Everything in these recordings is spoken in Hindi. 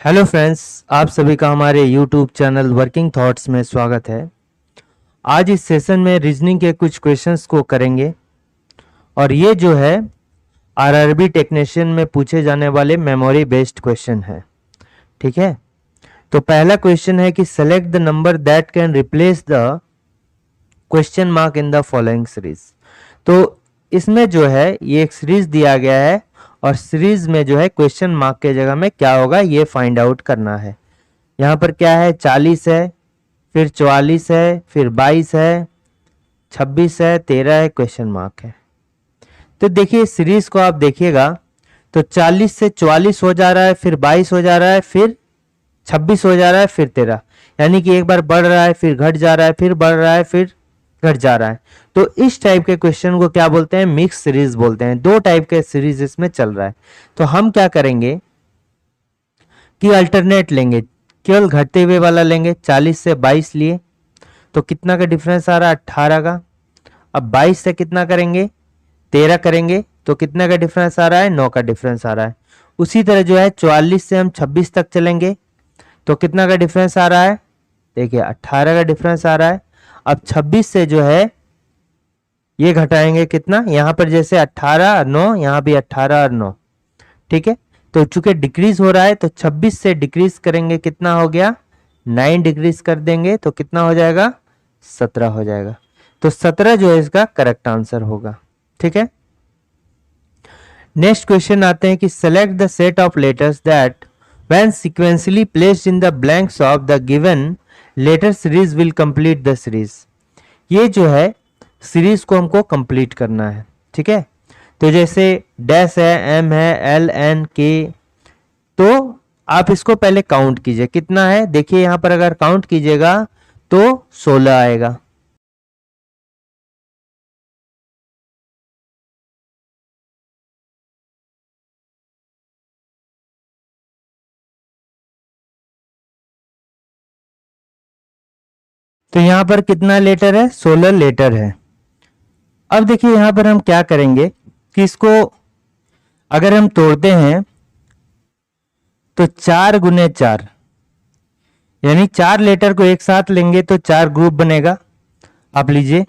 हेलो फ्रेंड्स, आप सभी का हमारे यूट्यूब चैनल वर्किंग थॉट्स में स्वागत है। आज इस सेशन में रीजनिंग के कुछ क्वेश्चंस को करेंगे और ये जो है आरआरबी टेक्नीशियन में पूछे जाने वाले मेमोरी बेस्ड क्वेश्चन है। ठीक है, तो पहला क्वेश्चन है कि select the number that can replace the question mark in the following series. तो इसमें जो है ये एक सीरीज दिया गया है और सीरीज में जो है क्वेश्चन मार्क के जगह में क्या होगा ये फाइंड आउट करना है। यहाँ पर क्या है, 40 है, फिर 44 है, फिर 22 है, 26 है, 13 है, क्वेश्चन मार्क है। तो देखिए सीरीज को आप देखिएगा तो 40 से 44 हो जा रहा है, फिर 22 हो जा रहा है, फिर 26 हो जा रहा है, फिर 13, यानी कि एक बार बढ़ रहा है, फिर घट जा रहा है, फिर बढ़ रहा है, फिर घट जा रहा है। तो इस टाइप के क्वेश्चन को क्या बोलते हैं, मिक्स सीरीज बोलते हैं। दो टाइप के सीरीज इसमें चल रहा है। तो हम क्या करेंगे कि अल्टरनेट लेंगे, केवल घटते हुए वाला लेंगे। 40 से 22 लिए तो कितना का डिफरेंस आ रहा है, 18 का। अब 22 से कितना करेंगे, 13 करेंगे तो कितना का डिफरेंस आ रहा है, 9 का डिफरेंस आ रहा है। उसी तरह जो है 44 से हम 26 तक चलेंगे तो कितना का डिफरेंस आ रहा है, देखिए 18 का डिफरेंस आ रहा है। अब 26 से जो है ये घटाएंगे कितना, यहां पर जैसे 18 और 9, यहां भी 18 और 9। ठीक है, तो चूंकि डिक्रीज हो रहा है तो 26 से डिक्रीज करेंगे, कितना हो गया, 9 डिक्रीज कर देंगे तो कितना हो जाएगा, 17 हो जाएगा। तो 17 जो है इसका करेक्ट आंसर होगा। ठीक है, नेक्स्ट क्वेश्चन आते हैं कि select the set of letters that when sequentially placed in the blanks of the given letter series will complete the series. ये जो है सीरीज को हमको कंप्लीट करना है। ठीक है, तो जैसे डैश है, एम है, एल एन के, तो आप इसको पहले काउंट कीजिए कितना है। देखिए यहां पर अगर काउंट कीजिएगा तो 16 आएगा। तो यहां पर कितना लेटर है, 16 लेटर है। अब देखिए यहां पर हम क्या करेंगे कि इसको अगर हम तोड़ते हैं तो 4 × 4, यानी 4 लेटर को एक साथ लेंगे तो 4 ग्रुप बनेगा। आप लीजिए,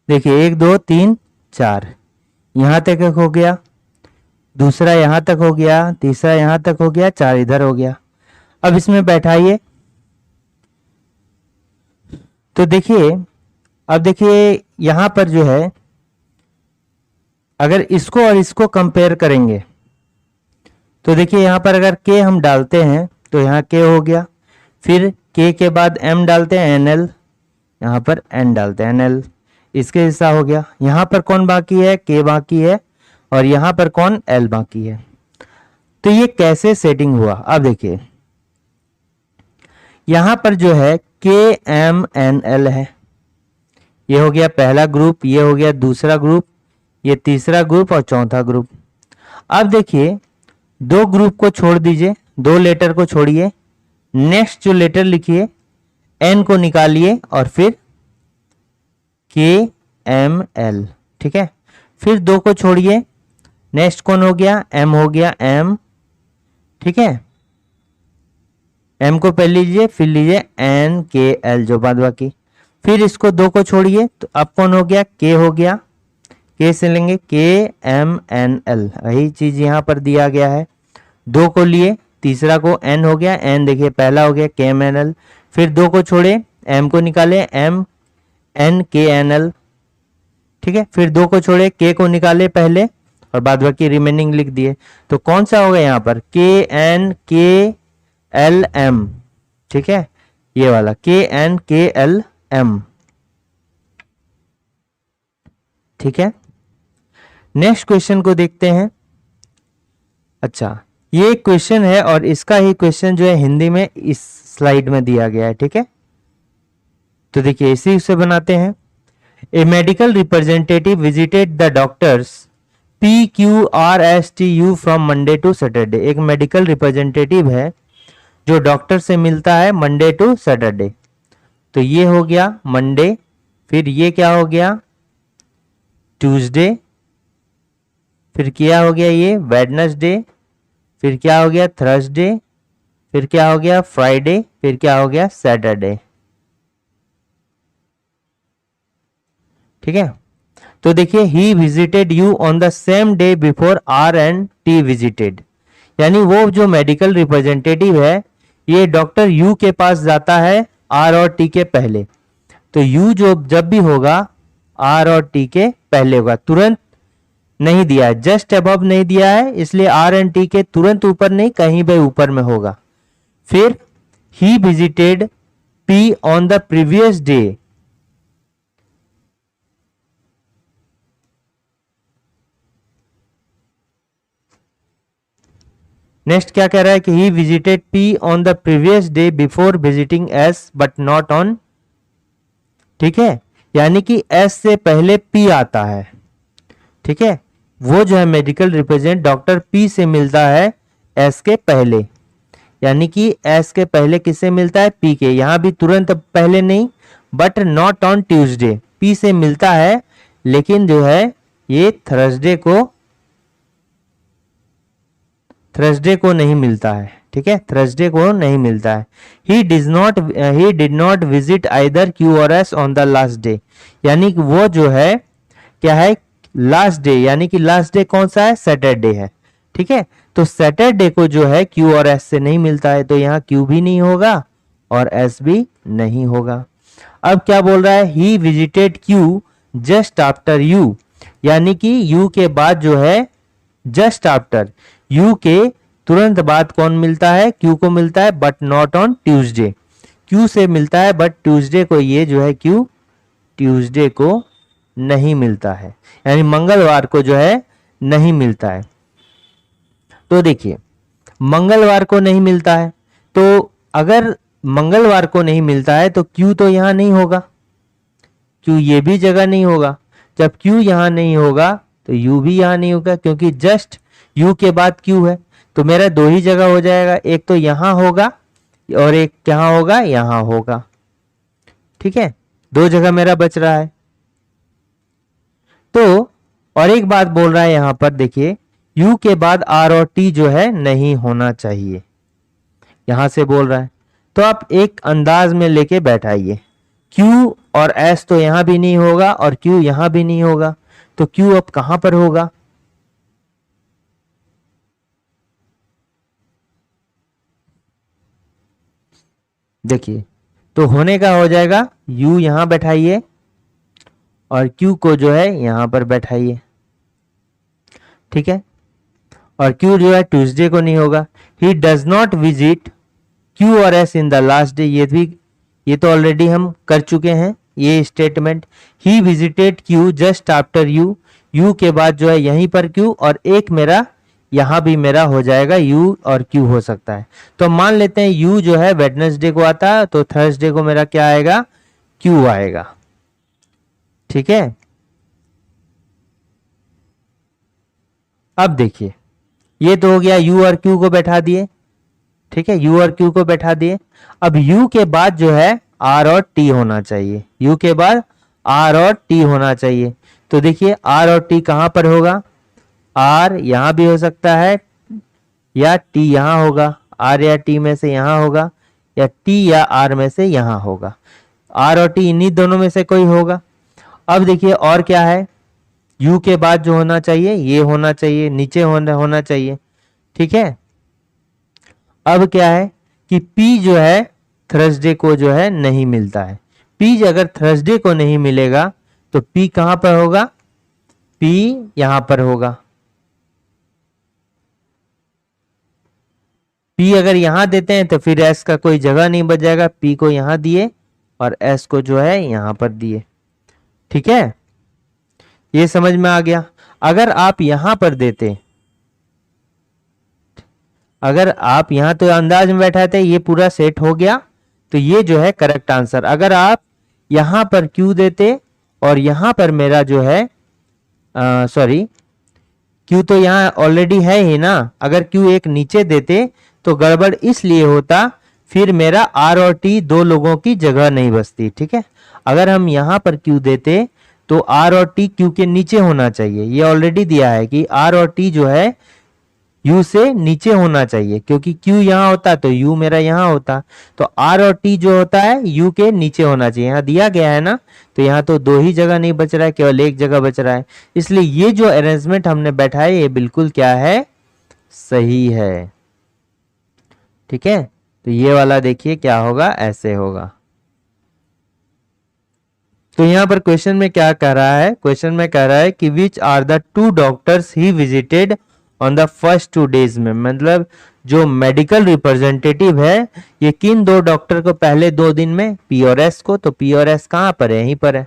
देखिए 1 2 3 4, यहां तक एक हो गया, दूसरा यहां तक हो गया, तीसरा यहां तक हो गया, 4 इधर हो गया। अब इसमें बैठाइए तो देखिए, अब देखिए यहां पर जो है अगर इसको और इसको कंपेयर करेंगे तो देखिए यहां पर अगर के हम डालते हैं तो यहाँ के हो गया, फिर के बाद एम डालते हैं एन एल, यहाँ पर एन डालते हैं एन एल, इसके हिस्सा हो गया। यहाँ पर कौन बाकी है, के बाकी है, और यहाँ पर कौन, एल बाकी है। तो ये कैसे सेटिंग हुआ, अब देखिए यहाँ पर जो है के एम एन एल है, ये हो गया पहला ग्रुप, ये हो गया दूसरा ग्रुप, ये तीसरा ग्रुप और चौथा ग्रुप। अब देखिए 2 ग्रुप को छोड़ दीजिए, 2 लेटर को छोड़िए, नेक्स्ट जो लेटर लिखिए एन को निकालिए और फिर के एम एल। ठीक है, फिर 2 को छोड़िए, नेक्स्ट कौन हो गया, एम हो गया, एम। ठीक है, एम को पहले लीजिए, फिर लीजिए एन के एल जो बाद बाकी, फिर इसको 2 को छोड़िए तो अब कौन हो गया, के हो गया, के से लेंगे के एम एन एल, वही चीज यहां पर दिया गया है। 2 को लिए, तीसरा को एन हो गया, एन देखिए पहला हो गया के एम एन एल, फिर 2 को छोड़े, एम को निकाले, एम एन के एन एल। ठीक है, फिर 2 को छोड़े, के को निकाले पहले और बाद बाकी रिमेनिंग लिख दिए। तो कौन सा होगा यहाँ पर, के एन के एल एम। ठीक है, ये वाला के एन के एल एम। ठीक है, नेक्स्ट क्वेश्चन को देखते हैं। अच्छा, ये क्वेश्चन है और इसका ही क्वेश्चन जो है हिंदी में इस स्लाइड में दिया गया है। ठीक है, तो देखिए इसी से बनाते हैं। A medical representative visited the doctors PQRSTU from Monday to Saturday. एक मेडिकल रिप्रेजेंटेटिव है जो डॉक्टर से मिलता है मंडे टू सैटरडे। तो ये हो गया मंडे, फिर ये क्या हो गया, ट्यूसडे, फिर क्या हो गया ये वेडनेसडे, फिर क्या हो गया थर्सडे, फिर क्या हो गया फ्राइडे, फिर क्या हो गया सैटरडे। ठीक है, तो देखिए he visited U on the same day before R and T visited, यानी वो जो मेडिकल रिप्रेजेंटेटिव है ये डॉक्टर यू के पास जाता है आर और टी के पहले। तो यू जो जब भी होगा आर और टी के पहले होगा, तुरंत नहीं दिया है, जस्ट अबव नहीं दिया है, इसलिए आर एंड टी के तुरंत ऊपर नहीं, कहीं पे ऊपर में होगा। फिर he visited P on the previous day, next क्या कह रहा है कि he visited P on the previous day before visiting S but not on. ठीक है, यानी कि एस से पहले पी आता है। ठीक है, वो जो है मेडिकल रिप्रेजेंट डॉक्टर पी से मिलता है एस के पहले, यानी कि एस के पहले किससे मिलता है पी के, यहां भी तुरंत पहले नहीं, but not on Tuesday, P से मिलता है लेकिन जो है ये थर्सडे को नहीं मिलता है। ठीक है, थर्सडे को नहीं मिलता है। He did not visit either Q or S on the last day, यानी कि वो जो है क्या है लास्ट डे, यानी कि लास्ट डे कौन सा है सैटरडे है। ठीक है, तो सैटरडे को जो है क्यू और एस से नहीं मिलता है, तो यहाँ क्यू भी नहीं होगा और एस भी नहीं होगा। अब क्या बोल रहा है he visited Q just after you, यानी कि यू के बाद जो है जस्ट आफ्टर, यू के तुरंत बाद कौन मिलता है क्यू को मिलता है, but not on Tuesday, Q से मिलता है बट ट्यूसडे को ये जो है क्यू ट्यूसडे को नहीं मिलता है, यानी मंगलवार को जो है नहीं मिलता है। तो देखिए मंगलवार को नहीं मिलता है, तो अगर मंगलवार को नहीं मिलता है तो क्यू तो यहां नहीं होगा, क्यू ये भी जगह नहीं होगा, जब क्यू यहां नहीं होगा तो यू भी यहां नहीं होगा, क्योंकि जस्ट यू के बाद क्यू है, तो मेरा दो ही जगह हो जाएगा, एक तो यहां होगा और एक कहां होगा यहां होगा। ठीक है, दो जगह मेरा बच रहा है। तो और एक बात बोल रहा है यहां पर देखिए यू के बाद आर और टी जो है नहीं होना चाहिए, यहां से बोल रहा है, तो आप एक अंदाज में लेके बैठाइए, क्यू और एस तो यहां भी नहीं होगा और क्यू यहां भी नहीं होगा, तो क्यू अब कहां पर होगा, देखिए तो होने का हो जाएगा u यहां बैठाइए और q को जो है यहां पर बैठाइए। ठीक है, और q जो है ट्यूसडे को नहीं होगा। He does not visit q और s in the last day, ये तो ऑलरेडी हम कर चुके हैं ये statement. He visited q just after u के बाद जो है यहीं पर q और एक मेरा यहां भी मेरा हो जाएगा u और q हो सकता है। तो मान लेते हैं u जो है वेडनेसडे को आता है, तो थर्सडे को मेरा क्या आएगा q आएगा। ठीक है, अब देखिए ये तो हो गया u और q को बैठा दिए। ठीक है, u और q को बैठा दिए। अब u के बाद जो है r और t होना चाहिए, u के बाद r और t होना चाहिए। तो देखिए r और t कहां पर होगा, r यहां भी हो सकता है या t यहां होगा, r या t में से यहां होगा या t या r में से यहां होगा, r और t इन्हीं दोनों में से कोई होगा। अब देखिए और क्या है, u के बाद जो होना चाहिए ये होना चाहिए, नीचे होना चाहिए। ठीक है, अब क्या है कि p जो है थर्सडे को जो है नहीं मिलता है, p अगर थर्सडे को नहीं मिलेगा तो p कहां पर होगा, p यहां पर होगा। p अगर यहां देते हैं तो फिर s का कोई जगह नहीं बच जाएगा, p को यहां दिए और s को जो है यहां पर दिए। ठीक है, ये समझ में आ गया। अगर आप यहां पर देते, अगर आप यहां तो अंदाज में बैठा थे ये पूरा सेट हो गया, तो ये जो है करेक्ट आंसर। अगर आप यहां पर क्यू देते और यहां पर मेरा जो है सॉरी क्यू तो यहां ऑलरेडी है ही ना, अगर क्यू एक नीचे देते तो गड़बड़ इसलिए होता, फिर मेरा आर और टी दो लोगों की जगह नहीं बचती। ठीक है, अगर हम यहां पर क्यू देते तो आर और टी क्यू के नीचे होना चाहिए, ये ऑलरेडी दिया है कि आर और टी जो है U से नीचे होना चाहिए, क्योंकि Q यहाँ होता तो U मेरा यहाँ होता, तो R और T जो होता है U के नीचे होना चाहिए। यहाँ दिया गया है ना, तो यहाँ तो दो ही जगह नहीं बच रहा है, केवल एक जगह बच रहा है, इसलिए ये जो अरेंजमेंट हमने बैठा है ये बिल्कुल क्या है, सही है। ठीक है, तो ये वाला देखिए क्या होगा, ऐसे होगा। तो यहां पर क्वेश्चन में क्या कह रहा है, क्वेश्चन में कह रहा है कि which are the two doctors he visited on the first 2 days में, मतलब जो मेडिकल रिप्रेजेंटेटिव है ये किन दो डॉक्टर को पहले 2 दिन में, पी और एस को, तो पी और एस कहां पर है, यहीं पर है।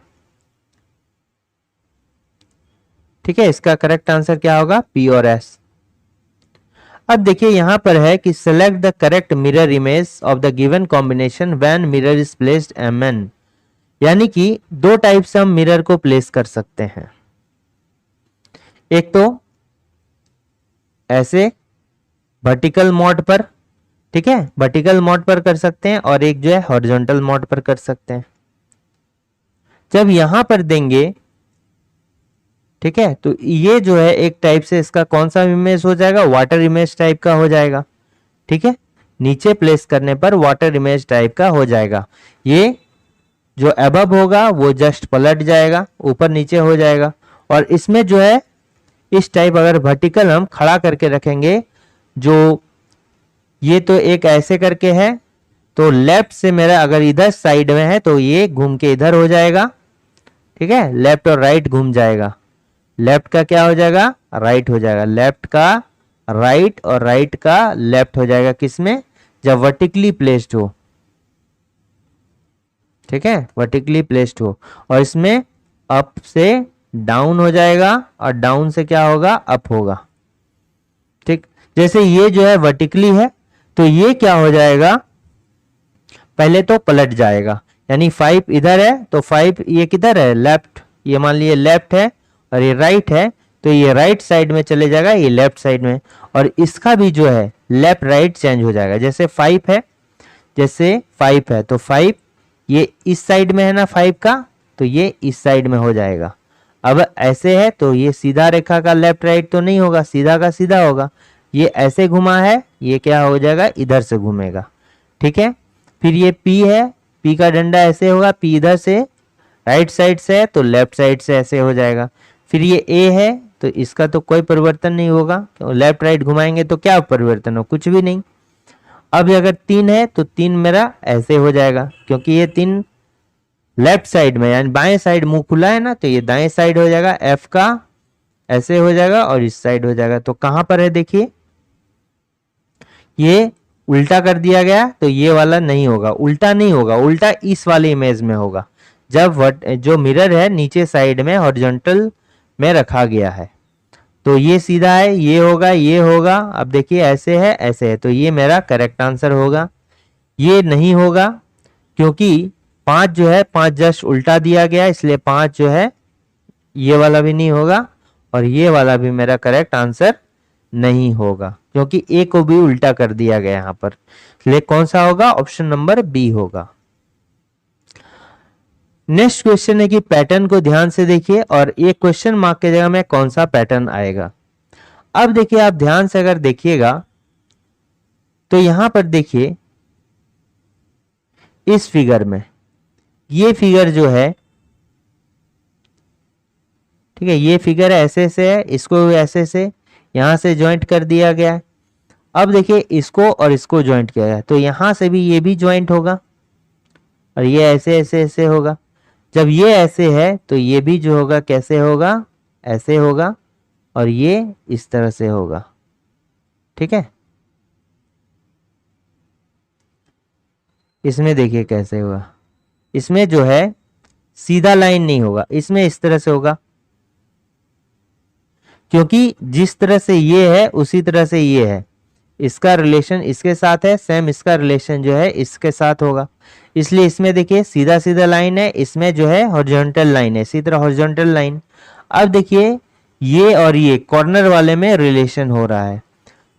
ठीक है, इसका करेक्ट आंसर क्या होगा, पी और एस। अब देखिए यहां पर है कि select the correct mirror image of the given combination when mirror is placed MN, यानी कि दो टाइप से हम मिरर को प्लेस कर सकते हैं। एक तो ऐसे वर्टिकल मोड पर, ठीक है, वर्टिकल मोड पर कर सकते हैं, और एक जो है हॉरिजॉन्टल मोड पर कर सकते हैं। जब यहां पर देंगे, ठीक है, तो ये जो है एक टाइप से इसका कौन सा इमेज हो जाएगा, वाटर इमेज टाइप का हो जाएगा। ठीक है, नीचे प्लेस करने पर वाटर इमेज टाइप का हो जाएगा। ये जो अबव होगा वो जस्ट पलट जाएगा, ऊपर नीचे हो जाएगा। और इसमें जो है इस टाइप अगर वर्टिकल हम खड़ा करके रखेंगे, जो ये तो एक ऐसे करके है, तो लेफ्ट से मेरा अगर इधर साइड में है तो ये घूम के इधर हो जाएगा। ठीक है, लेफ्ट और राइट घूम जाएगा, लेफ्ट का क्या हो जाएगा, राइट हो जाएगा, लेफ्ट का राइट और राइट का लेफ्ट हो जाएगा, किसमें, जब वर्टिकली प्लेस्ड हो। ठीक है, वर्टिकली प्लेस्ड हो, और इसमें अप से डाउन हो जाएगा और डाउन से क्या होगा, अप होगा। ठीक, जैसे ये जो है वर्टिकली है तो ये क्या हो जाएगा, पहले तो पलट जाएगा, यानी 5 इधर है तो 5 ये किधर है, लेफ्ट, ये मान लीजिए लेफ्ट है और ये राइट है, तो ये राइट साइड में चले जाएगा, ये लेफ्ट साइड में, और इसका भी जो है लेफ्ट राइट चेंज हो जाएगा। जैसे 5 है, जैसे 5 है तो 5 ये इस साइड में है ना 5 का, तो ये इस साइड में हो जाएगा। अब ऐसे है तो ये सीधा रेखा का लेफ्ट राइट तो नहीं होगा, सीधा का सीधा होगा। ये ऐसे घुमा है, ये क्या हो जाएगा, इधर से घूमेगा। ठीक है, फिर ये P है, P का डंडा ऐसे होगा, P इधर से राइट साइड से है तो लेफ्ट साइड से ऐसे हो जाएगा। फिर ये A है तो इसका तो कोई परिवर्तन नहीं होगा, लेफ्ट राइट घुमाएंगे तो क्या परिवर्तन हो, कुछ भी नहीं। अब अगर 3 है तो 3 मेरा ऐसे हो जाएगा, क्योंकि ये 3 लेफ्ट साइड में यानी बाएं साइड मुंह खुला है ना, तो ये दाएं साइड हो जाएगा, F का ऐसे हो जाएगा और इस साइड हो जाएगा। तो कहां पर है, देखिए ये उल्टा कर दिया गया, तो ये वाला नहीं होगा, उल्टा नहीं होगा, उल्टा इस वाले इमेज में होगा, जब जो मिरर है नीचे साइड में हॉरिजॉन्टल में रखा गया है। तो ये सीधा है, ये होगा, ये होगा। अब देखिए ऐसे है, ऐसे है, तो ये मेरा करेक्ट आंसर होगा। ये नहीं होगा, क्योंकि 5 जो है 5 जस्ट उल्टा दिया गया, इसलिए 5 जो है ये वाला भी नहीं होगा, और ये वाला भी मेरा करेक्ट आंसर नहीं होगा, क्योंकि ए को भी उल्टा कर दिया गया यहां पर। इसलिए कौन सा होगा, ऑप्शन नंबर बी होगा। नेक्स्ट क्वेश्चन है कि पैटर्न को ध्यान से देखिए और ये क्वेश्चन मार्क के जगह में कौन सा पैटर्न आएगा। अब देखिए आप ध्यान से अगर देखिएगा तो यहां पर देखिए इस फिगर में, ये फिगर जो है, ठीक है, ये फिगर ऐसे से है, इसको ऐसे से यहां से ज्वाइंट कर दिया गया है। अब देखिए इसको और इसको ज्वाइंट किया गया, तो यहां से भी ये भी ज्वाइंट होगा और ये ऐसे ऐसे ऐसे होगा। जब ये ऐसे है तो ये भी जो होगा कैसे होगा, ऐसे होगा, और ये इस तरह से होगा। ठीक है, इसमें देखिए कैसे होगा, इसमें जो है सीधा लाइन नहीं होगा, इसमें इस तरह से होगा, क्योंकि जिस तरह से ये है उसी तरह से ये है, इसका रिलेशन इसके साथ है, सेम इसका रिलेशन जो है इसके साथ होगा, इसलिए इसमें देखिए सीधा सीधा लाइन है, इसमें जो है हॉरिजॉन्टल लाइन है, इसी तरह हॉरिजॉन्टल लाइन। अब देखिए ये और ये कॉर्नर वाले में रिलेशन हो रहा है,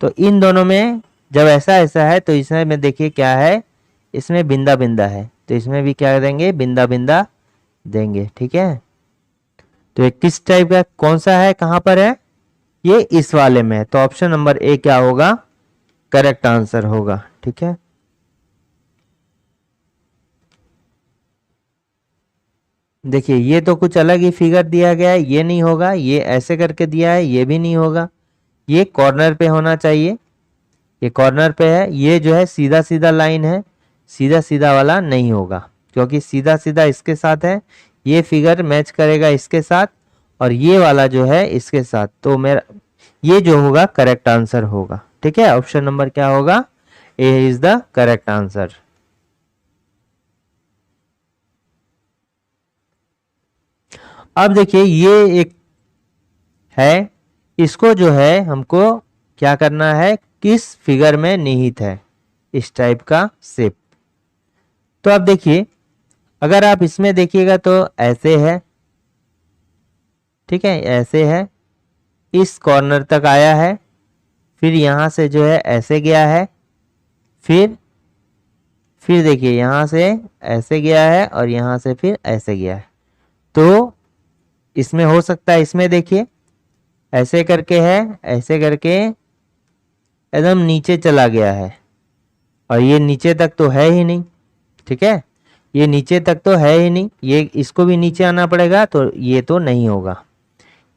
तो इन दोनों में जब ऐसा ऐसा है तो इसमें देखिए क्या है, इसमें बिंदा बिंदा है, तो इसमें भी क्या देंगे, बिंदा बिंदा देंगे। ठीक है, तो ये किस टाइप का, कौन सा है, कहां पर है, ये इस वाले में है, तो ऑप्शन नंबर ए क्या होगा, करेक्ट आंसर होगा। ठीक है, देखिए ये तो कुछ अलग ही फिगर दिया गया है, ये नहीं होगा, ये ऐसे करके दिया है, ये भी नहीं होगा, ये कॉर्नर पे होना चाहिए, ये कॉर्नर पे है, ये जो है सीधा सीधा लाइन है, सीधा सीधा वाला नहीं होगा, क्योंकि सीधा सीधा इसके साथ है, ये फिगर मैच करेगा इसके साथ, और ये वाला जो है इसके साथ, तो मेरा ये जो होगा करेक्ट आंसर होगा। ठीक है, ऑप्शन नंबर क्या होगा, ए इज द करेक्ट आंसर। अब देखिए ये एक है, इसको जो है हमको क्या करना है, किस फिगर में निहित है, इस टाइप का शेप। तो अब देखिए, अगर आप इसमें देखिएगा तो ऐसे है, ठीक है, ऐसे है, इस कॉर्नर तक आया है, फिर यहां से जो है ऐसे गया है, फिर देखिए यहां से ऐसे गया है, और यहां से फिर ऐसे गया है। तो इसमें हो सकता है, इसमें देखिए ऐसे करके है, ऐसे करके एकदम नीचे चला गया है, और ये नीचे तक तो है ही नहीं। ठीक है, ये नीचे तक तो है ही नहीं, ये इसको भी नीचे आना पड़ेगा, तो ये तो नहीं होगा।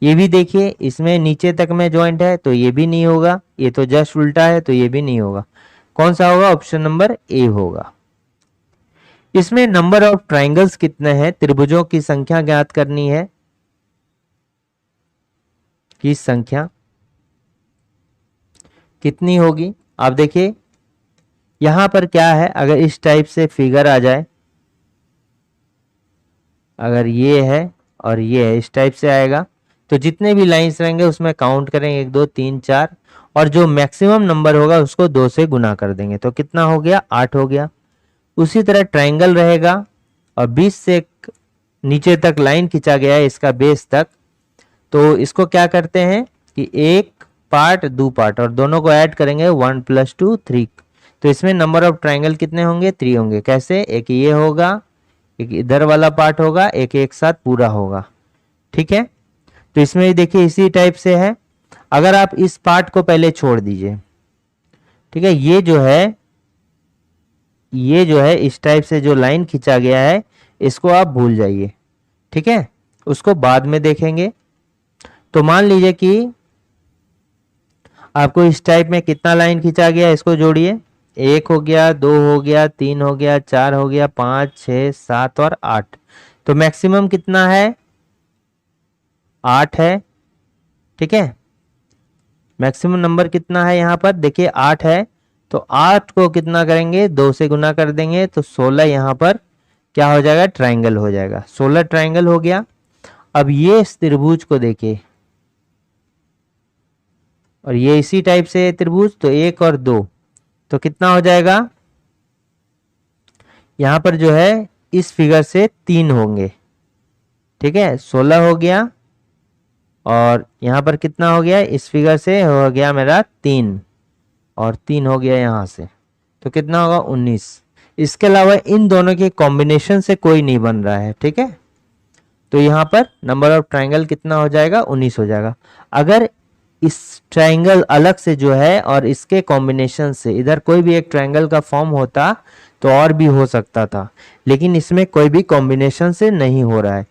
ये भी देखिए इसमें नीचे तक में जॉइंट है, तो ये भी नहीं होगा, ये तो जस्ट उल्टा है, तो ये भी नहीं होगा। कौन सा होगा, ऑप्शन नंबर ए होगा। इसमें नंबर ऑफ ट्राइंगल्स कितने हैं, त्रिभुजों की संख्या ज्ञात करनी है, की संख्या कितनी होगी। आप देखिए यहां पर क्या है, अगर इस टाइप से फिगर आ जाए, अगर ये है और ये है, इस टाइप से आएगा, तो जितने भी लाइंस रहेंगे उसमें काउंट करेंगे 1 2 3 4, और जो मैक्सिमम नंबर होगा उसको 2 से गुना कर देंगे, तो कितना हो गया, 8 हो गया। उसी तरह ट्राइंगल रहेगा, और 20 से नीचे तक लाइन खींचा गया है इसका बेस तक, तो इसको क्या करते हैं कि एक पार्ट दो पार्ट, और दोनों को ऐड करेंगे 1 + 2 3, तो इसमें नंबर ऑफ ट्राइंगल कितने होंगे, 3 होंगे। कैसे, एक ये होगा, एक इधर वाला पार्ट होगा, एक साथ पूरा होगा। ठीक है, तो इसमें देखिए इसी टाइप से है। अगर आप इस पार्ट को पहले छोड़ दीजिए, ठीक है, ये जो है इस टाइप से जो लाइन खींचा गया है, इसको आप भूल जाइए। ठीक है, उसको बाद में देखेंगे। तो मान लीजिए कि आपको इस टाइप में कितना लाइन खींचा गया है, इसको जोड़िए, 1 हो गया, 2 हो गया, 3 हो गया, 4 हो गया, 5 6 7 और 8, तो मैक्सिमम कितना है, 8 है। ठीक है, मैक्सिमम नंबर कितना है यहाँ पर, देखिए 8 है, तो 8 को कितना करेंगे, 2 से गुना कर देंगे, तो 16 यहाँ पर क्या हो जाएगा, ट्राइंगल हो जाएगा, 16 ट्राइंगल हो गया। अब ये इस त्रिभुज को देखिए, और ये इसी टाइप से त्रिभुज, तो 1 और 2, तो कितना हो जाएगा, यहां पर जो है इस फिगर से 3 होंगे। ठीक है, 16 हो गया, और यहां पर कितना हो गया, इस फिगर से हो गया मेरा 3, और 3 हो गया यहां से, तो कितना होगा, 19। इसके अलावा इन दोनों के कॉम्बिनेशन से कोई नहीं बन रहा है। ठीक है, तो यहां पर नंबर ऑफ ट्राइंगल कितना हो जाएगा, 19 हो जाएगा। अगर इस ट्राइंगल अलग से जो है और इसके कॉम्बिनेशन से इधर कोई भी एक ट्राइंगल का फॉर्म होता तो और भी हो सकता था, लेकिन इसमें कोई भी कॉम्बिनेशन से नहीं हो रहा है।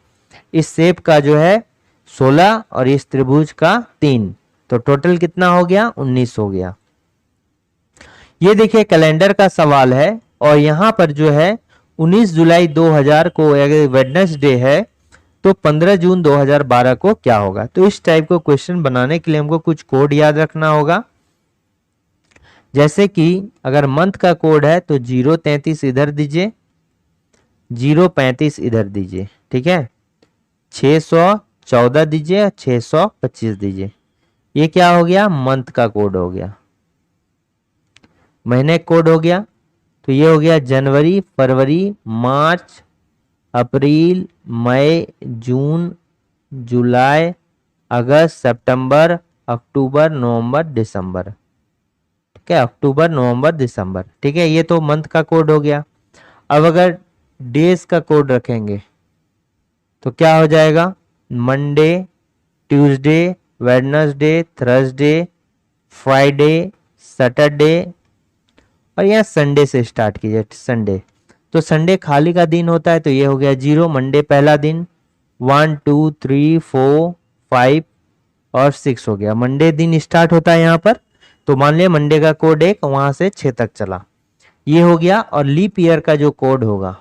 इस शेप का जो है 16 और इस त्रिभुज का 3, तो टोटल कितना हो गया, 19 हो गया। ये देखिए कैलेंडर का सवाल है, और यहां पर जो है 19 जुलाई 2000 को अगर वेडनेसडे है, तो 15 जून 2012 को क्या होगा। तो इस टाइप को क्वेश्चन बनाने के लिए हमको कुछ कोड याद रखना होगा, जैसे कि अगर मंथ का कोड है तो 033 इधर दीजिए, 035 इधर दीजिए। ठीक है, 614 दीजिए, 625 दीजिए। ये क्या हो गया, मंथ का कोड हो गया। महीने कोड हो गया, तो ये हो गया जनवरी, फरवरी, मार्च, अप्रैल, मई, जून, जुलाई, अगस्त, सितंबर, अक्टूबर, नवंबर, दिसंबर। ठीक है, अक्टूबर, नवंबर, दिसंबर। ठीक है, ये तो मंथ का कोड हो गया। अब अगर डेज का कोड रखेंगे तो क्या हो जाएगा, Monday, Tuesday, Wednesday, Thursday, Friday, Saturday और यहाँ संडे से स्टार्ट कीजिए, संडे। तो संडे खाली का दिन होता है, तो ये हो गया 0। मंडे पहला दिन, 1 2 3 4 5 और 6 हो गया। मंडे दिन स्टार्ट होता है यहाँ पर, तो मान लिया मंडे का कोड 1, वहां से 6 तक चला, ये हो गया। और लीप ईयर का जो कोड होगा,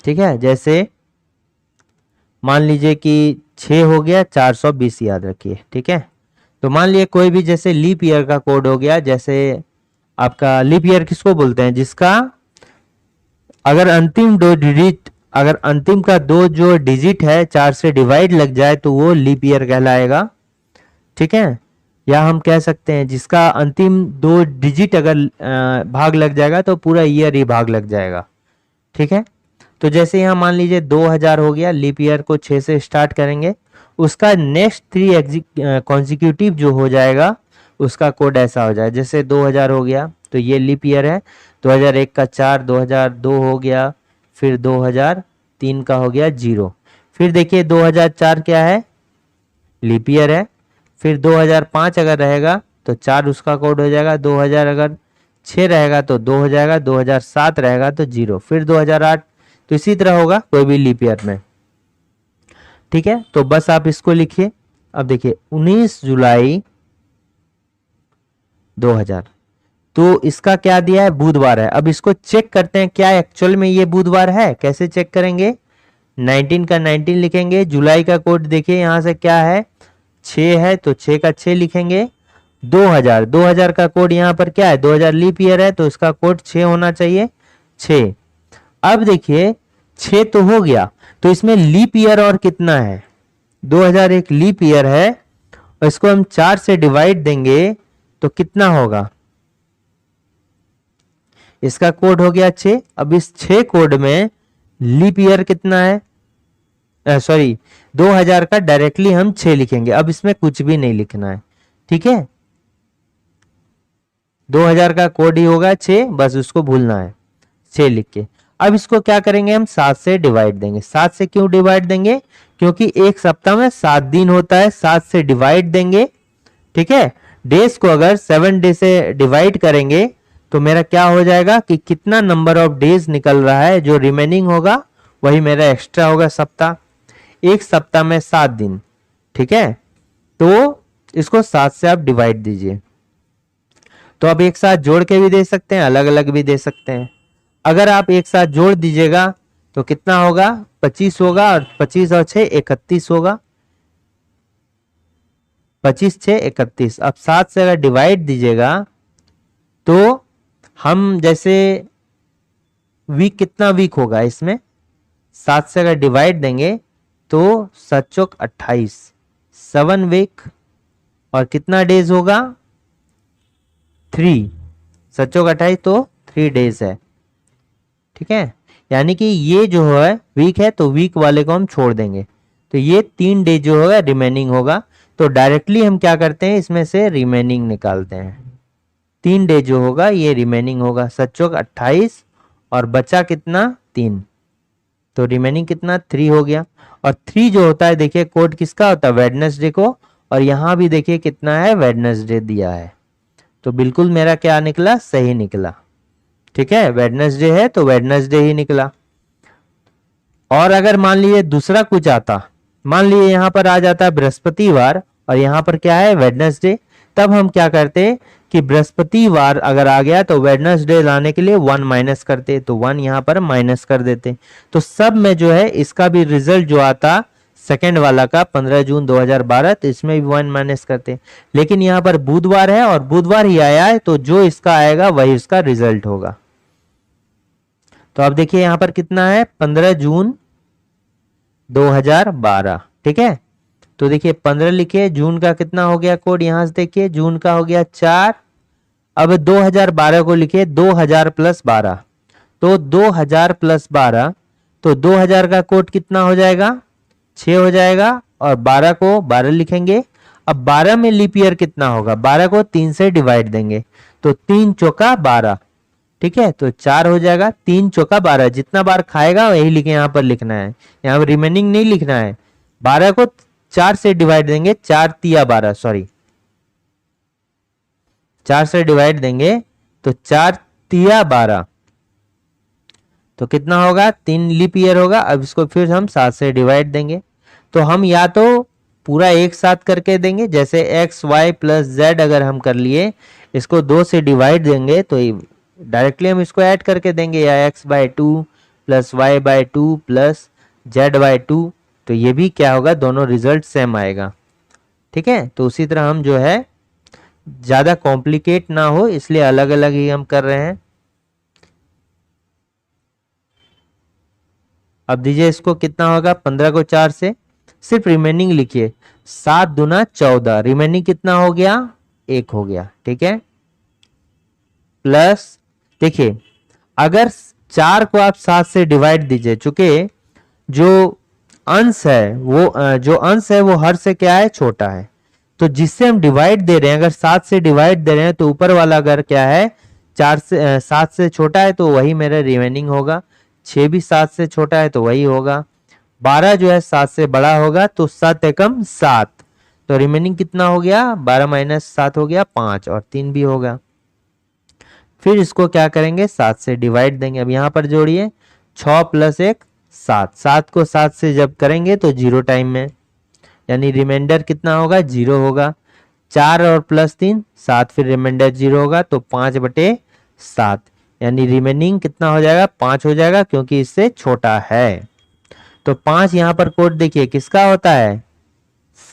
ठीक है, जैसे मान लीजिए कि 6 हो गया, 420 याद रखिए, ठीक है। तो मान लिया कोई भी जैसे लीप ईयर का कोड हो गया, जैसे आपका लीप ईयर किसको बोलते हैं, जिसका अगर अंतिम दो डिजिट, अगर अंतिम का दो जो डिजिट है 4 से डिवाइड लग जाए तो वो लीप ईयर कहलाएगा, ठीक है। या हम कह सकते हैं जिसका अंतिम दो डिजिट अगर भाग लग जाएगा तो पूरा ईयर ही भाग लग जाएगा, ठीक है। तो जैसे यहाँ मान लीजिए 2000 हो गया, लीप ईयर को 6 से स्टार्ट करेंगे, उसका नेक्स्ट 3 कॉन्जिक्यूटिव जो हो जाएगा उसका कोड ऐसा हो जाए। जैसे 2000 हो गया तो ये लीप ईयर है, 2001 का 4, 2002 हो गया, फिर 2003 का हो गया 0। फिर देखिए 2004 क्या है, लीप ईयर है। फिर 2005 अगर रहेगा तो 4 उसका कोड हो जाएगा, 2000 अगर 6 रहेगा तो 2 हो जाएगा, 2007 रहेगा तो 0, फिर 2008, तो इसी तरह होगा कोई भी लीप ईयर में, ठीक है। तो बस आप इसको लिखिए। अब देखिए 19 जुलाई 2000, तो इसका क्या दिया है, बुधवार है। अब इसको चेक करते हैं क्या एक्चुअल में ये बुधवार है, कैसे चेक करेंगे, 19 का 19 लिखेंगे, जुलाई का कोड देखिए यहां से क्या है, 6 है, तो 6 का 6 लिखेंगे। 2000 का कोड यहाँ पर क्या है, 2000 लीप ईयर है, तो इसका कोड 6 होना चाहिए, 6। अब देखिए 6 तो हो गया, तो इसमें लीप ईयर और कितना है, 2001 लीप ईयर है, और इसको हम 4 से डिवाइड देंगे तो कितना होगा, इसका कोड हो गया 6। अब इस 6 कोड में लीप ईयर कितना है, सॉरी 2000 का डायरेक्टली हम 6 लिखेंगे, अब इसमें कुछ भी नहीं लिखना है, ठीक है। 2000 का कोड ही होगा 6, बस उसको भूलना है, 6 लिख के। अब इसको क्या करेंगे, हम 7 से डिवाइड देंगे। 7 से क्यों डिवाइड देंगे, क्योंकि एक सप्ताह में 7 दिन होता है, 7 से डिवाइड देंगे, ठीक है। डेज को अगर 7 डे से डिवाइड करेंगे तो मेरा क्या हो जाएगा कि कितना नंबर ऑफ डेज निकल रहा है, जो रिमेनिंग होगा वही मेरा एक्स्ट्रा होगा सप्ताह। एक सप्ताह में 7 दिन, ठीक है, तो इसको 7 से आप डिवाइड दीजिए। तो आप एक साथ जोड़ के भी दे सकते हैं, अलग अलग भी दे सकते हैं। अगर आप एक साथ जोड़ दीजिएगा तो कितना होगा, 25 होगा, और 25 और 6 31 होगा, 25 6 31। अब 7 से अगर डिवाइड दीजिएगा तो हम जैसे वीक, कितना वीक होगा इसमें, 7 से अगर डिवाइड देंगे तो 7 चौक 28, 7 वीक, और कितना डेज होगा, 3, 7 चौक 28, तो 3 डेज है, ठीक है। यानी कि ये जो है वीक है, तो वीक वाले को हम छोड़ देंगे, तो ये 3 डे जो होगा रिमेनिंग होगा। तो डायरेक्टली हम क्या करते हैं, इसमें से रिमेनिंग निकालते हैं, 3 डे जो होगा ये रिमेनिंग होगा, 7 चौक 28, और बचा कितना, 3, तो रिमेनिंग कितना, 3 हो गया। और 3 जो होता है देखिए कोड किसका होता है, वेडनेसडे को, और यहां भी देखिए कितना है, वेडनेसडे दिया है, तो बिल्कुल मेरा क्या निकला, सही निकला, ठीक है। वेडनेसडे है तो वेडनेसडे ही निकला। और अगर मान लीजिए दूसरा कुछ आता, मान लीजिए यहां पर आ जाता है बृहस्पतिवार, और यहां पर क्या है, वेडनेसडे, तब हम क्या करते कि बृहस्पतिवार अगर आ गया तो वेडनेसडे लाने के लिए 1 माइनस करते, तो 1 यहां पर माइनस कर देते। तो सब में जो है इसका भी रिजल्ट जो आता सेकेंड वाला का 15 जून 2012, तो इसमें भी 1 माइनस करते। लेकिन यहाँ पर बुधवार है और बुधवार ही आया है, तो जो इसका आएगा वही इसका रिजल्ट होगा। तो अब देखिए यहां पर कितना है, 15 जून 2012, ठीक है। तो देखिए 15 लिखिए, जून का कितना हो गया कोड, यहां से देखिए जून का हो गया 4। अब 2012 को लिखिए, 2000 प्लस 12, तो 2000 प्लस 12, तो 2000 का कोड कितना हो जाएगा, 6 हो जाएगा, और 12 को 12 लिखेंगे। अब 12 में लीप ईयर कितना होगा, 12 को 3 से डिवाइड देंगे, तो 3 चौका 12, ठीक है, तो 4 हो जाएगा, 3 चौका 12, जितना बार खाएगा वही लिखे, यहां पर लिखना है, यहां पर रिमेनिंग नहीं लिखना है। 12 को 4 से डिवाइड देंगे, 4 तिया 12, सॉरी 4 से डिवाइड देंगे तो 4 तिया 12, तो कितना होगा, 3 लीप ईयर होगा। अब इसको फिर हम 7 से डिवाइड देंगे, तो हम या तो पूरा एक साथ करके देंगे, जैसे एक्स वाई प्लस जेड अगर हम कर लिए, इसको 2 से डिवाइड देंगे तो डायरेक्टली हम इसको ऐड करके देंगे, या x by two plus y by two plus z by two, तो ये भी क्या होगा, दोनों रिजल्ट सेम आएगा। ठीक है, तो उसी तरह हम जो है ज़्यादा कॉम्प्लिकेट ना हो इसलिए अलग अलग ही हम कर रहे हैं। अब दीजिए इसको कितना होगा, 15 को 4 से, सिर्फ रिमेनिंग लिखिए, 7 दूना 14, रिमेनिंग कितना हो गया, 1 हो गया। ठीक है, प्लस देखिए अगर 4 को आप 7 से डिवाइड दीजिए, चूंकि जो अंश है वो हर से क्या है, छोटा है, तो जिससे हम डिवाइड दे रहे हैं, अगर 7 से डिवाइड दे रहे हैं तो ऊपर वाला अगर क्या है 7 से छोटा है तो वही मेरा रिमेनिंग होगा। 6 भी 7 से छोटा है तो वही होगा। 12 जो है 7 से बड़ा होगा तो 7 एकम 7, तो रिमेनिंग कितना हो गया, 12 माइनस 7 हो गया 5, और 3 भी होगा। फिर इसको क्या करेंगे, 7 से डिवाइड देंगे। अब यहाँ पर जोड़िए, 6 प्लस 1 7, 7 को 7 से जब करेंगे तो 0 टाइम में, यानी रिमाइंडर कितना होगा, 0 होगा। 4 और प्लस 3 7, फिर रिमाइंडर 0 होगा, तो 5/7, यानी रिमेनिंग कितना हो जाएगा, 5 हो जाएगा, क्योंकि इससे छोटा है। तो 5 यहाँ पर कोड देखिए किसका होता है,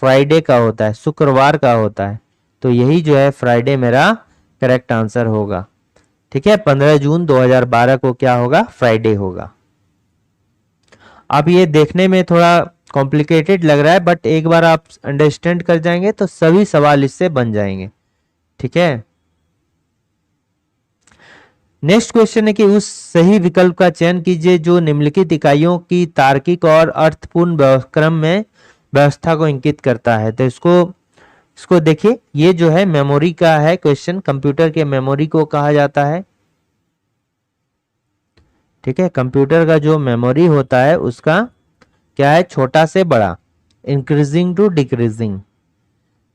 फ्राइडे का होता है, शुक्रवार का होता है, तो यही जो है फ्राइडे मेरा करेक्ट आंसर होगा। ठीक है, 15 जून 2012 को क्या होगा, फ्राइडे होगा। अब ये देखने में थोड़ा कॉम्प्लिकेटेड लग रहा है, बट एक बार आप अंडरस्टैंड कर जाएंगे तो सभी सवाल इससे बन जाएंगे। ठीक है, नेक्स्ट क्वेश्चन है कि उस सही विकल्प का चयन कीजिए जो निम्नलिखित इकाइयों की तार्किक और अर्थपूर्ण क्रम में व्यवस्था को इंगित करता है। तो इसको देखिए, ये जो है मेमोरी का है क्वेश्चन, कंप्यूटर के मेमोरी को कहा जाता है। ठीक है, कंप्यूटर का जो मेमोरी होता है उसका क्या है, छोटा से बड़ा, इंक्रीजिंग टू डिक्रीजिंग।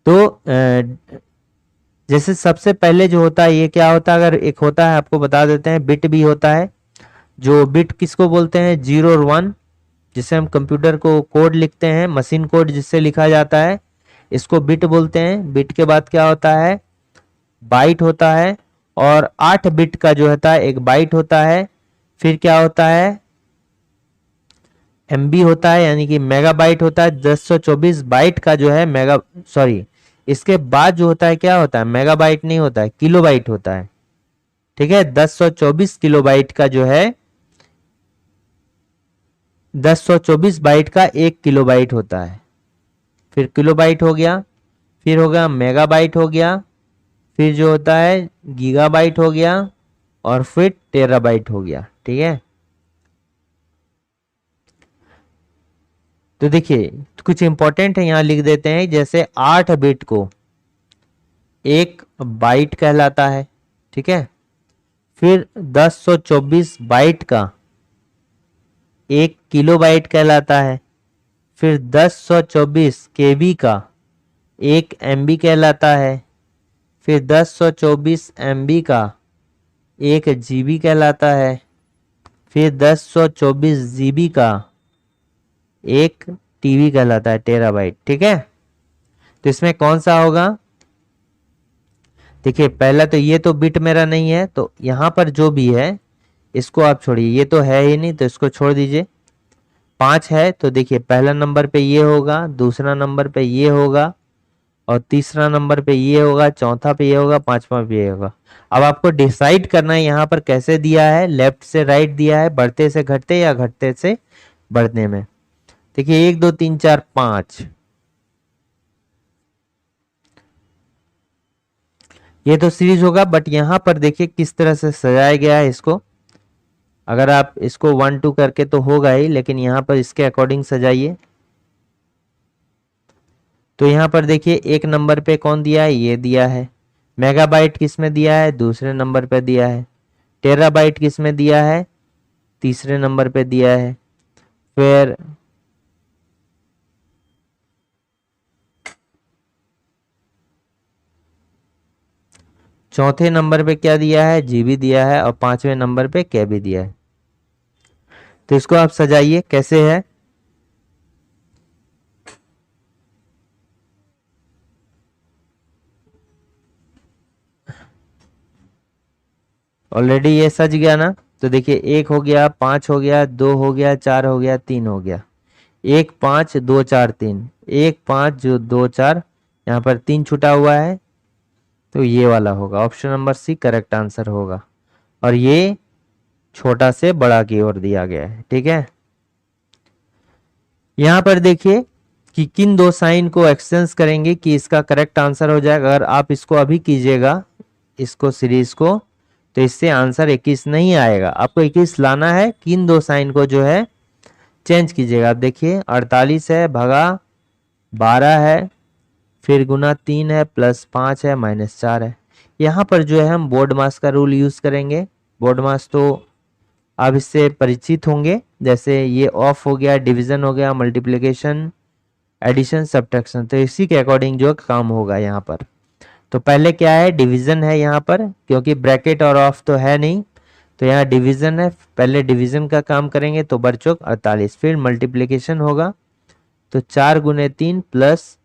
तो जैसे सबसे पहले जो होता है ये क्या होता है, अगर एक होता है आपको बता देते हैं, बिट भी होता है। जो बिट किसको बोलते हैं, 0 और 1, जिससे हम कंप्यूटर को कोड लिखते हैं, मशीन कोड जिससे लिखा जाता है, इसको बिट बोलते हैं। बिट के बाद क्या होता है, बाइट होता है, और 8 बिट का जो होता है एक बाइट होता है। फिर क्या होता है, एमबी होता है, यानी कि मेगाबाइट होता है। 1024 बाइट का जो है इसके बाद जो होता है क्या होता है, मेगाबाइट नहीं होता है, किलोबाइट होता है। ठीक है, 1024 किलोबाइट का जो है, 1024 बाइट का 1 किलोबाइट होता है। फिर किलोबाइट हो गया, फिर हो गया मेगाबाइट हो गया, फिर जो होता है गीगाबाइट हो गया, और फिर टेराबाइट हो गया। ठीक है, तो देखिए कुछ इंपॉर्टेंट है यहां लिख देते हैं, जैसे 8 बिट को 1 बाइट कहलाता है। ठीक है, फिर 1024 बाइट का 1 किलोबाइट कहलाता है। फिर 1024 केबी का 1 एमबी कहलाता है। फिर 1024 एमबी का 1 जीबी कहलाता है। फिर 1024 जीबी का 1 टीबी कहलाता है, टेराबाइट। ठीक है, तो इसमें कौन सा होगा, देखिए पहला तो ये तो बिट मेरा नहीं है, तो यहां पर जो भी है इसको आप छोड़िए, ये तो है ही नहीं तो इसको छोड़ दीजिए। 5 है तो देखिए पहला नंबर पे ये होगा, दूसरा नंबर पे ये होगा, और तीसरा नंबर पे ये होगा, चौथा पे ये होगा, पांचवा पे ये होगा। अब आपको डिसाइड करना है यहाँ पर कैसे दिया है, लेफ्ट से राइट दिया है, बढ़ते से घटते या घटते से बढ़ने में। देखिए 1 2 3 4 5, ये तो सीरीज होगा, बट यहां पर देखिए किस तरह से सजाया गया है इसको। अगर आप इसको 1 2 करके तो होगा ही, लेकिन यहां पर इसके अकॉर्डिंग सजाइए। तो यहां पर देखिए एक नंबर पे कौन दिया है, ये दिया है। मेगाबाइट किस में दिया है, दूसरे नंबर पे दिया है। टेराबाइट किस में दिया है, तीसरे नंबर पे दिया है। फिर चौथे नंबर पे क्या दिया है, जी भी दिया है, और पांचवें नंबर पे के भी दिया है। तो इसको आप सजाइए, कैसे है। ऑलरेडी ये सज गया ना। तो देखिए, एक हो गया, पांच हो गया, दो हो गया, चार हो गया, तीन हो गया। एक पांच दो चार तीन, एक पांच जो दो चार, यहाँ पर तीन छूटा हुआ है, तो ये वाला होगा। Option number C correct answer होगा। और ये छोटा से बड़ा की ओर दिया गया है, ठीक है। यहां पर देखिए कि किन दो साइन को एक्सचेंज करेंगे कि इसका करेक्ट आंसर हो जाएगा। अगर आप इसको अभी कीजिएगा, इसको सीरीज को, तो इससे आंसर 21 नहीं आएगा। आपको 21 लाना है, किन दो साइन को जो है चेंज कीजिएगा। आप देखिए, 48 है भगा 12 है, फिर गुना 3 है, प्लस 5 है, माइनस 4 है। यहाँ पर जो है हम बोर्ड मास का रूल यूज करेंगे। बोर्ड मास तो आप इससे परिचित होंगे, जैसे ये ऑफ हो गया, डिवीजन हो गया, मल्टीप्लिकेशन, एडिशन, सब्ट्रैक्शन, तो इसी के अकॉर्डिंग जो काम होगा यहाँ पर। तो पहले क्या है, डिवीजन है यहाँ पर, क्योंकि ब्रैकेट और ऑफ तो है नहीं, तो यहाँ डिवीजन है। पहले डिवीजन का काम करेंगे तो बरचौक 48, फिर मल्टीप्लिकेशन होगा, तो 4 गुने 3 प्लस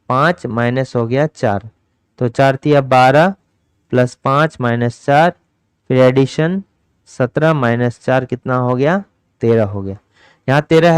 5 माइनस हो गया 4, तो 4 तिया 12 प्लस 5 माइनस 4, फिर एडिशन 17 माइनस 4 कितना हो गया, 13 हो गया। यहाँ 13